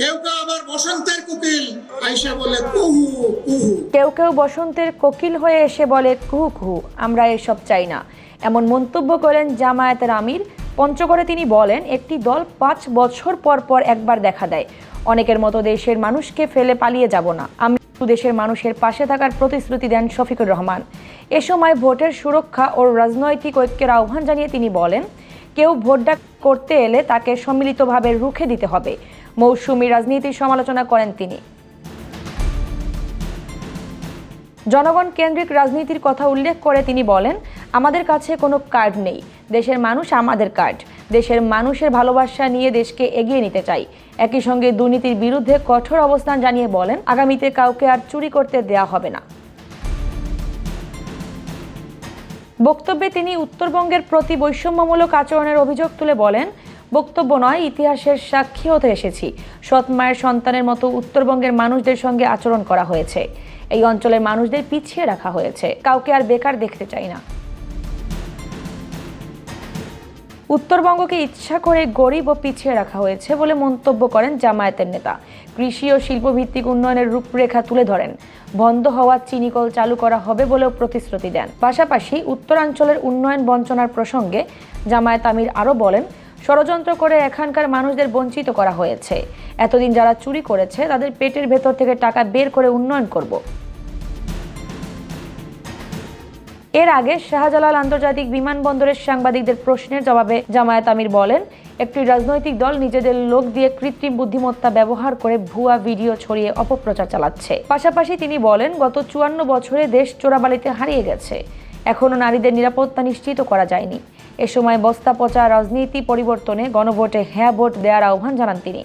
কেউ কেউ আবার বসন্তের কোকিল আইসা বলে কুহু কুহু। কেউ কেউ বসন্তের কোকিল হয়ে এসে বলে কুহু কুহু, আমরা এসব চাই না, এমন মন্তব্য করেন জামায়াতের আমির। পঞ্চগড়ে তিনি বলেন, একটি দল 5 বছর পর পর একবার দেখা দেয়। অনেকের মতো দেশের মানুষকে ফেলে পালিয়ে যাব না, আমি দেশের মানুষের পাশে থাকার প্রতিশ্রুতি দেন শফিকুর রহমান। এ সময় ভোটের সুরক্ষা ও রাজনৈতিক ঐক্যের আহ্বান জানিয়ে তিনি বলেন, কেউ ভোট ডাক করতে এলে তাকে সম্মিলিতভাবে রুখে দিতে হবে। মৌসুমী রাজনীতির সমালোচনা করেন তিনি। জনগণ কেন্দ্রিক রাজনীতির কথা উল্লেখ করে তিনি বলেন, আমাদের কাছে কোনো কার্ড নেই, দেশের মানুষ আমাদের কার্ড। দেশের মানুষের ভালোবাসা নিয়ে দেশকে এগিয়ে নিতে চাই। একই সঙ্গে দুর্নীতির বিরুদ্ধে কঠোর অবস্থান জানিয়ে বলেন, আগামীতে কাউকে আর চুরি করতে দেয়া হবে না। বক্তব্যে তিনি উত্তরবঙ্গের প্রতি বৈষম্যমূলক আচরণের অভিযোগ তুলে বলেন, বক্তব্য নয়, ইতিহাসের সাক্ষী হতে এসেছি। সৎ মায়ের সন্তানের মতো উত্তরবঙ্গের মানুষদের সঙ্গে আচরণ করা হয়েছে। এই অঞ্চলের মানুষদের পিছিয়ে রাখা হয়েছে, কাউকে আর বেকার দেখতে চাই না। উত্তরবঙ্গকে ইচ্ছা করে গরিব ও পিছিয়ে রাখা হয়েছে বলে মন্তব্য করেন জামায়াতের নেতা। কৃষি ও শিল্পভিত্তিক উন্নয়নের রূপরেখা তুলে ধরেন। বন্ধ হওয়া চিনিকল চালু করা হবে বলেও প্রতিশ্রুতি দেন। পাশাপাশি উত্তরাঞ্চলের উন্নয়ন বঞ্চনার প্রসঙ্গে জামায়াত আমির আরও বলেন, ষড়যন্ত্র করে এখানকার মানুষদের বঞ্চিত করা হয়েছে। এতদিন যারা চুরি করেছে তাদের পেটের ভেতর থেকে টাকা বের করে উন্নয়ন করব। এর আগে শাহজালাল আন্তর্জাতিক বিমানবন্দরের সাংবাদিকদের প্রশ্নের জবাবে জামায়াত আমির বলেন, একটি রাজনৈতিক দল নিজেদের লোক দিয়ে কৃত্রিম বুদ্ধিমত্তা ব্যবহার করে ভুয়া ভিডিও ছড়িয়ে অপপ্রচার চালাচ্ছে। পাশাপাশি তিনি বলেন, গত 54 বছরে দেশ চোরাবালিতে হারিয়ে গেছে, এখনো নারীদের নিরাপত্তা নিশ্চিত করা যায়নি। এ সময় বস্তা পচা রাজনীতি পরিবর্তনে গণভোটে হ্যাঁ ভোট দেওয়ার আহ্বান জানান তিনি।